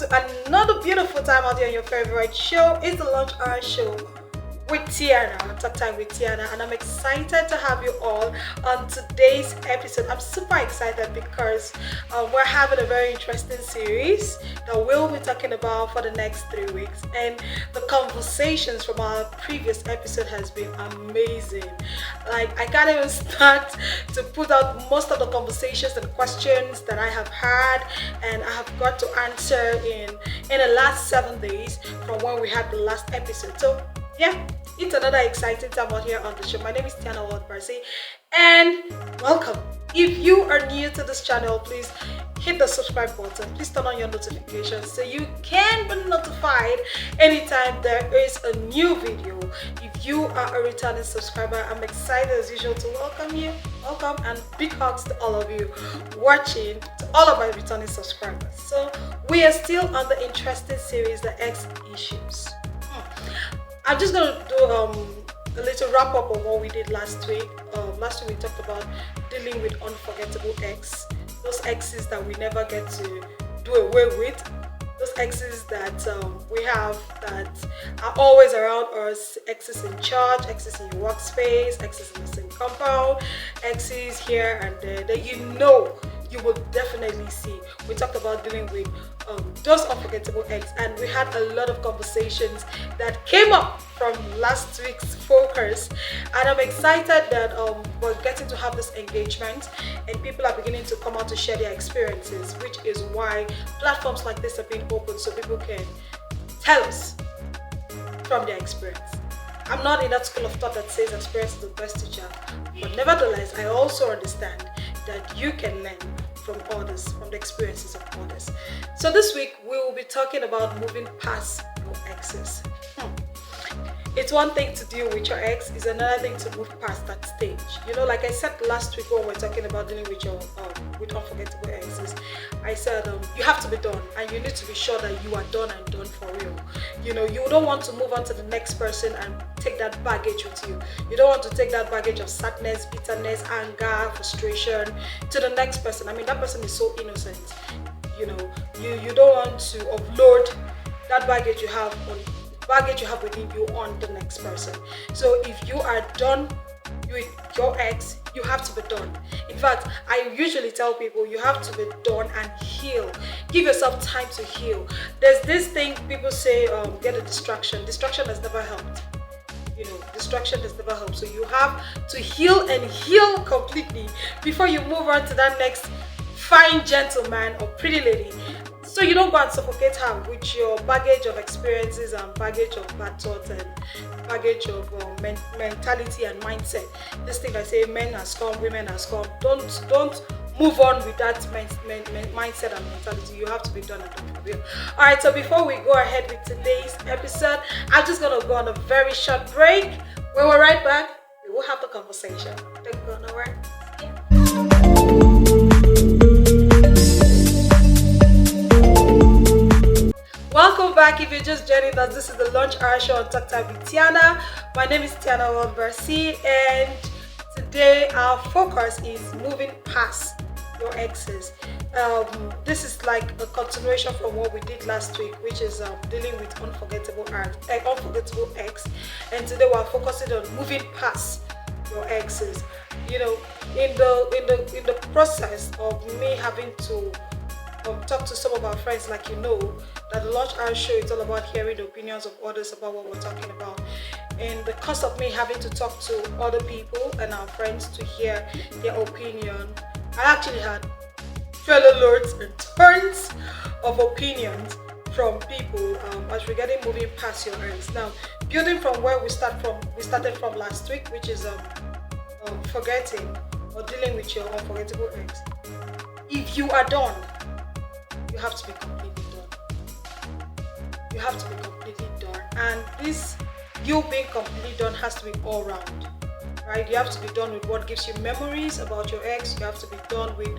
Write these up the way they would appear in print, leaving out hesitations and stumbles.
to another beautiful time out here on your favorite show. It's the Lunch Hour Show with Tiana, Talktime with Tiana, and I'm excited to have you all on today's episode. I'm super excited because we're having a very interesting series that we'll be talking about for the next 3 weeks, and the conversations from our previous episode has been amazing. Like, I can't even start to put out most of the conversations and questions that I have had and I have got to answer in the last 7 days from when we had the last episode. So yeah, it's another exciting time out here on the show. My name is Tiana and welcome. If you are new to this channel, please hit the subscribe button. Please turn on your notifications so you can be notified anytime there is a new video. If you are a returning subscriber, I'm excited as usual to welcome you. Welcome, and big hugs to all of you watching, to all of my returning subscribers. So we are still on the interesting series, the X issues. I'm just going to do a little wrap up on what we did last week. Last week we talked about dealing with unforgettable ex, those exes that we never get to do away with, those exes that we have that are always around us, exes in church, exes in your workspace, exes in the same compound, exes here and there that you will definitely see. We talked about dealing with those unforgettable ex, and we had a lot of conversations that came up from last week's focus, and I'm excited that we're getting to have this engagement and people are beginning to come out to share their experiences, which is why platforms like this have been open so people can tell us from their experience. I'm not in that school of thought that says experience is the best teacher, but nevertheless, I also understand that you can learn from others, from the experiences of others. So this week, we will be talking about moving past your exes. It's one thing to deal with your ex, it's another thing to move past that stage. You know, like I said last week when we were talking about dealing with your with unforgettable exes, I said you have to be done, and you need to be sure that you are done and done for real. You know, you don't want to move on to the next person and take that baggage with you. You don't want to take that baggage of sadness, bitterness, anger, frustration to the next person. I mean, that person is so innocent. You know, you don't want to offload that baggage you have within you on the next person. So if you are done with your ex, you have to be done. In fact, I usually tell people you have to be done and heal. Give yourself time to heal. There's this thing people say, get a distraction. Distraction has never helped. You know, distraction has never helped. So you have to heal and heal completely before you move on to that next fine gentleman or pretty lady. So you don't go and suffocate her with your baggage of experiences and baggage of bad thoughts and baggage of mentality and mindset. This thing I say, men are scum, women are scum. Don't move on with that mindset and mentality. You have to be done and done for real. Alright, so before we go ahead with today's episode, I'm just going to go on a very short break. When we're right back, we will have the conversation. Don't go nowhere. Welcome back. If you're just joining us, this is the Lunch Hour Show on Talktime with Tiana. My name is Tiana and today our focus is moving past your exes. This is like a continuation from what we did last week, which is dealing with unforgettable ex, and today we're focusing on moving past your exes. You know, in the process of me having to talk to some of our friends, like that the Lunch Hour Show is all about hearing the opinions of others about what we're talking about. In the course of me having to talk to other people and our friends to hear their opinion, I actually had fellow lords and turns of opinions from people as regarding moving past your ex. Now, building from where we started from last week, which is forgetting or dealing with your unforgettable ex. If you are done, you have to be completely done. You have to be completely done, and this you being completely done has to be all round, right? You have to be done with what gives you memories about your ex. You have to be done with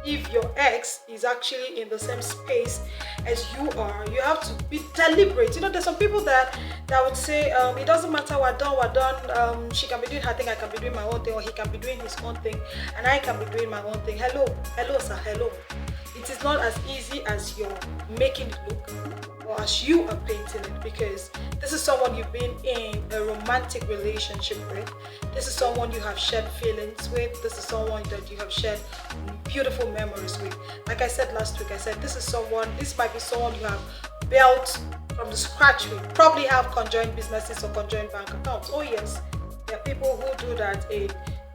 if your ex is actually in the same space as you are. You have to be deliberate. You know, there's some people that would say it doesn't matter, we're done. She can be doing her thing, I can be doing my own thing, or he can be doing his own thing, and I can be doing my own thing. Hello sir, hello. it is not as easy as you're making it look or as you are painting it, because this is someone you've been in a romantic relationship with. This is someone you have shared feelings with. This is someone that you have shared beautiful memories with. Like I said last week, I said this might be someone you have built from the scratch with. Probably have conjoined businesses or conjoined bank accounts. Oh yes, there are people who do that in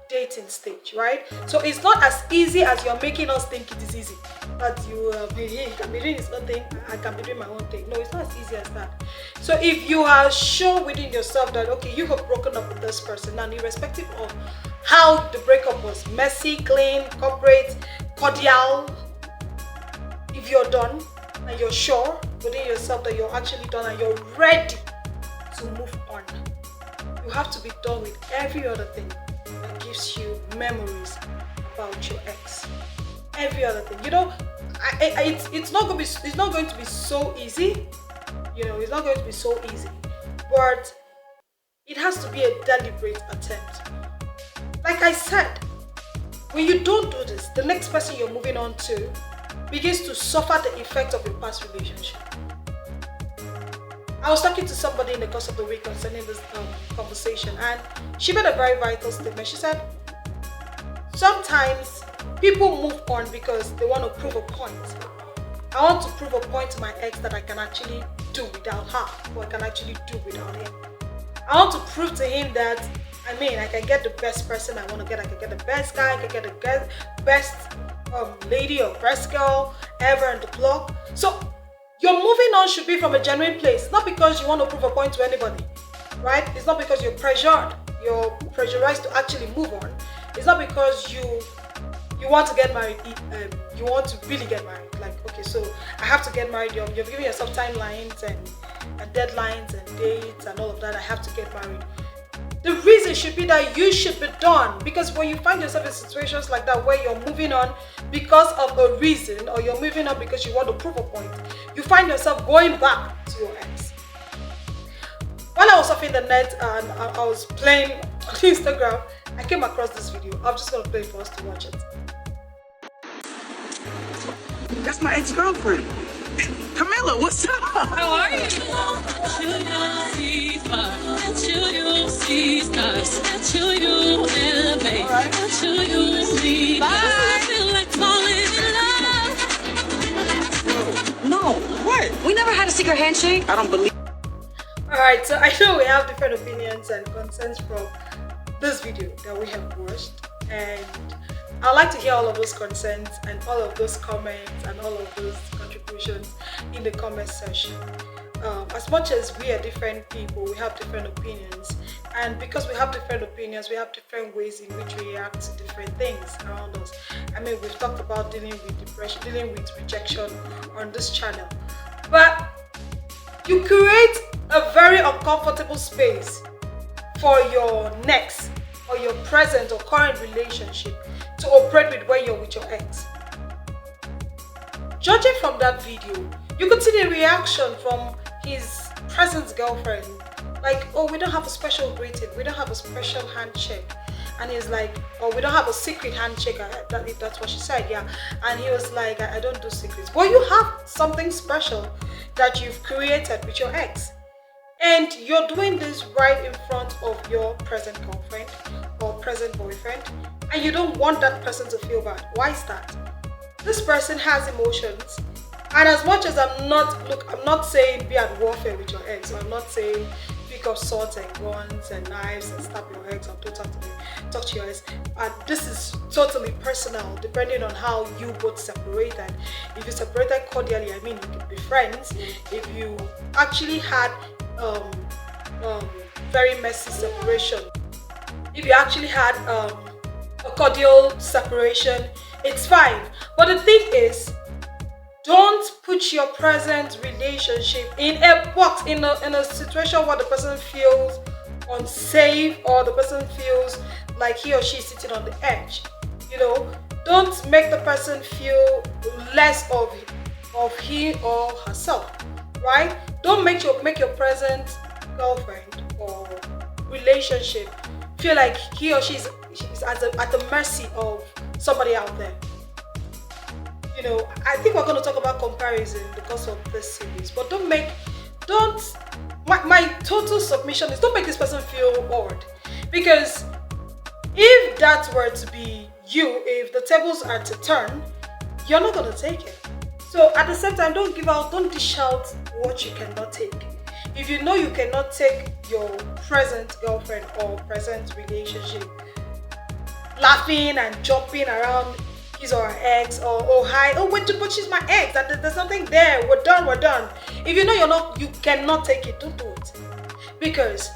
dating stage, right? So it's not as easy as you're making us think it is easy. That you can be doing his own thing, I can be doing my own thing. No, it's not as easy as that. So if you are sure within yourself that okay, you have broken up with this person, and irrespective of how the breakup was, messy, clean, corporate, cordial, if you're done and you're sure within yourself that you're actually done and you're ready to move on, you have to be done with every other thing that gives you memories about your ex. Every other thing, it's not going to be so easy. It's not going to be so easy, but it has to be a deliberate attempt. Like I said, when you don't do this, the next person you're moving on to begins to suffer the effect of your past relationship. I was talking to somebody in the course of the week concerning this conversation, and she made a very vital statement. She said, sometimes people move on because they want to prove a point. I want to prove a point to my ex that I can actually do without her, or I can actually do without him. I want to prove to him that, I can get the best person I want to get. I can get the best guy, I can get the best lady or best girl ever in the block. So your moving on should be from a genuine place. It's not because you want to prove a point to anybody, right? It's not because you're pressurized to actually move on. It's not because you want to get married, you want to really get married. Like, okay, so I have to get married. You're giving yourself timelines and deadlines and dates and all of that. I have to get married. The reason should be that you should be done, because when you find yourself in situations like that where you're moving on because of a reason, or you're moving on because you want to prove a point, you find yourself going back to your ex. While I was surfing the net and I was playing on Instagram, I came across this video. I'm just going to play it for us to watch it. That's my ex-girlfriend. Camilla, what's up? How are you? No, what? We never had a secret handshake. I don't believe. Alright, so I know we have different opinions and concerns from this video that we have watched, and I'd like to hear all of those concerns and all of those comments and all of those contributions in the comment section. As much as we are different people, we have different opinions, and because we have different opinions, we have different ways in which we react to different things around us. We've talked about dealing with depression, dealing with rejection on this channel, but you create a very uncomfortable space for your next or your present or current relationship to operate with when you're with your ex. Judging from that video, you could see the reaction from his present girlfriend, like, oh, we don't have a special greeting, we don't have a special handshake. And he's like, oh, we don't have a secret handshake. That's what she said, yeah. And he was like, I don't do secrets. Well, you have something special that you've created with your ex. And you're doing this right in front of your present girlfriend or present boyfriend, and you don't want that person to feel bad. Why is that? This person has emotions, and as much as I'm not saying be at warfare with your ex, or I'm not saying pick up swords and guns and knives and stab your ex or don't talk to your ex. This is totally personal, depending on how you both separated. If you separated cordially, you could be friends. If you actually had very messy separation, if you actually had a cordial separation, it's fine. But the thing is, don't put your present relationship in a box, in a situation where the person feels unsafe or the person feels like he or she is sitting on the edge. Don't make the person feel less of he or herself, right? Don't make your present girlfriend or relationship feel like he or she is at the mercy of somebody out there. I think we're going to talk about comparison because of this series, but my total submission is don't make this person feel odd, because if that were to be you, if the tables are to turn, you're not going to take it. So at the same time, don't dish out what you cannot take. If you know you cannot take your present girlfriend or present relationship laughing and jumping around his or her ex, or oh hi, oh wait, but she's my ex, and there's nothing there, we're done. If you know you cannot take it, don't do it. Because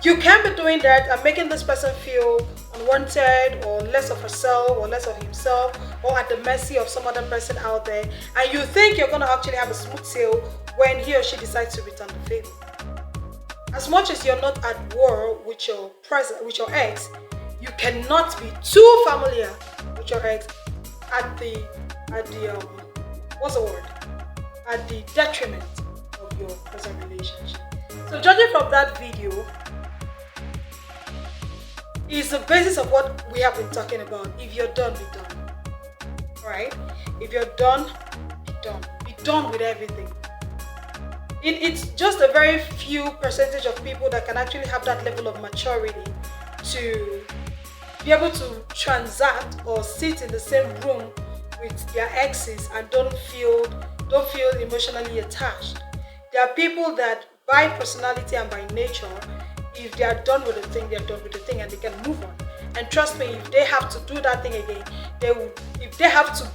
you can be doing that and making this person feel unwanted or less of herself or less of himself, or at the mercy of some other person out there, and you think you're going to actually have a smooth sail when he or she decides to return the favor. As much as you're not at war with your ex, you cannot be too familiar with your ex at the detriment of your present relationship. So judging from that video is the basis of what we have been talking about. If you're done, be done. Right? If you're done, be done. Be done with everything. It's just a very few percentage of people that can actually have that level of maturity to be able to transact or sit in the same room with their exes and don't feel emotionally attached. There are people that by personality and by nature, if they are done with the thing, they're done with the thing and they can move on. And trust me, if they have to do that thing again, if they have to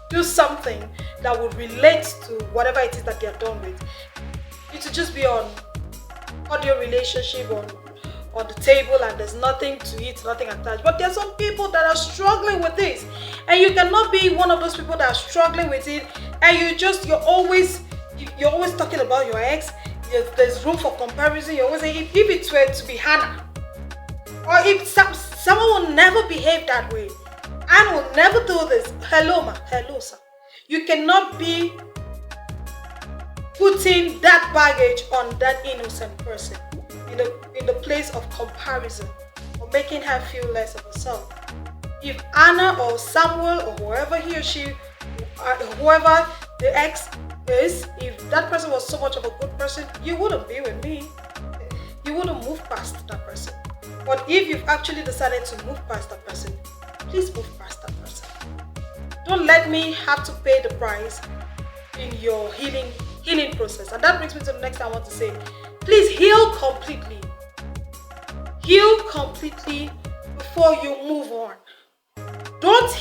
do something that would relate to whatever it is that they're done with, it will just be on audio relationship on the table, and there's nothing to eat, nothing attached. But there's some people that are struggling with this, and you cannot be one of those people that are struggling with it, and you're always talking about your ex. There's room for comparison. You always say, if it were to be Hannah, or if someone will never behave that way, Anne will never do this. Hello ma, hello sir. You cannot be putting that baggage on that innocent person in the place of comparison or making her feel less of herself. If Anna or Samuel or whoever he or she, whoever the ex is, if that person was so much of a good person, you wouldn't be with me. You wouldn't move past that person. But if you've actually decided to move past that person, please move past that person. Don't let me have to pay the price in your healing process. And that brings me to the next thing I want to say. Please heal completely. Heal completely before you move on. Don't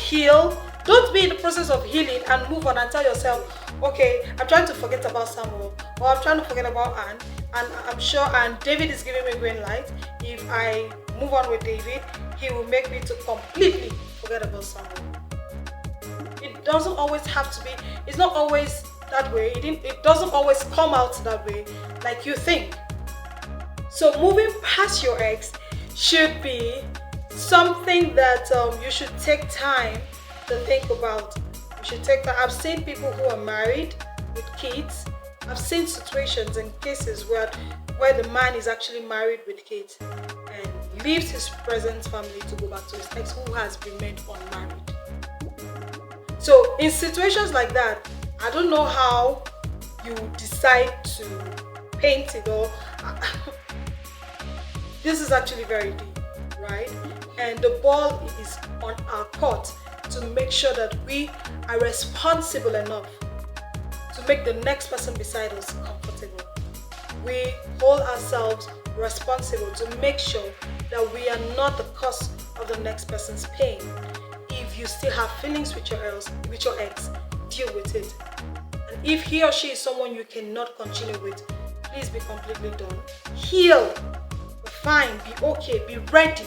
be in the process of healing and move on and tell yourself, okay, I'm trying to forget about Samuel, or I'm trying to forget about Anne, and I'm sure and David is giving me a green light. If I move on with David, he will make me to completely forget about Samuel. It doesn't always have to be, it's not always that way. It doesn't always come out that way like you think. So moving past your ex should be something that you should take time to think about. You should take time. I've seen people who are married with kids. I've seen situations and cases where the man is actually married with kids and leaves his present family to go back to his ex who has remained unmarried. So in situations like that, I don't know how you decide to paint it all. This is actually very deep, right? And the ball is on our court to make sure that we are responsible enough to make the next person beside us comfortable. We hold ourselves responsible to make sure that we are not the cause of the next person's pain. If you still have feelings with your ex, deal with it. And if he or she is someone you cannot continue with, please be completely done. Heal, be fine, be okay, be ready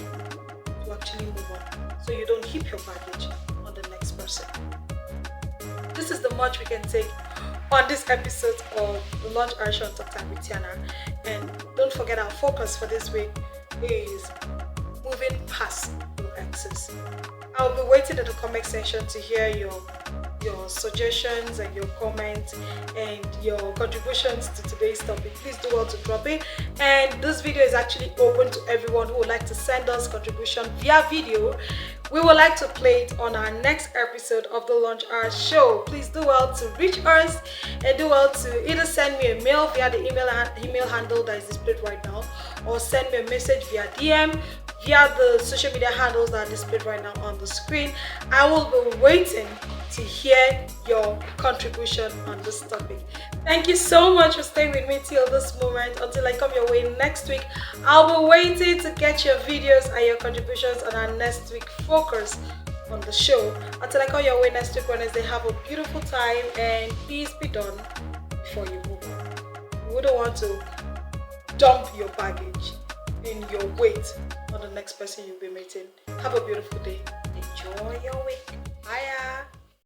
to actually move on, so you don't keep your baggage on the next person. This is the much we can take on this episode of the Launch Our Show on Talktime with Tiana. And don't forget, our focus for this week is moving past your exes. I'll be waiting in the comment section to hear your your suggestions and your comments and your contributions to today's topic. Please do well to drop it. And this video is actually open to everyone who would like to send us contribution via video. We would like to play it on our next episode of the Lunch Hour Show. Please do well to reach us and do well to either send me a mail via the email handle that is displayed right now, or send me a message via DM via the social media handles that are displayed right now on the screen. I will be waiting to hear your contribution on this topic. Thank you so much for staying with me till this moment. Until I come your way next week, I'll be waiting to get your videos and your contributions on our next week focus on the show. Until I come your way next week Wednesday, have a beautiful time and please be done before you move on. You wouldn't want to dump your baggage and your weight on the next person you'll be meeting. Have a beautiful day. Enjoy your week. Bye.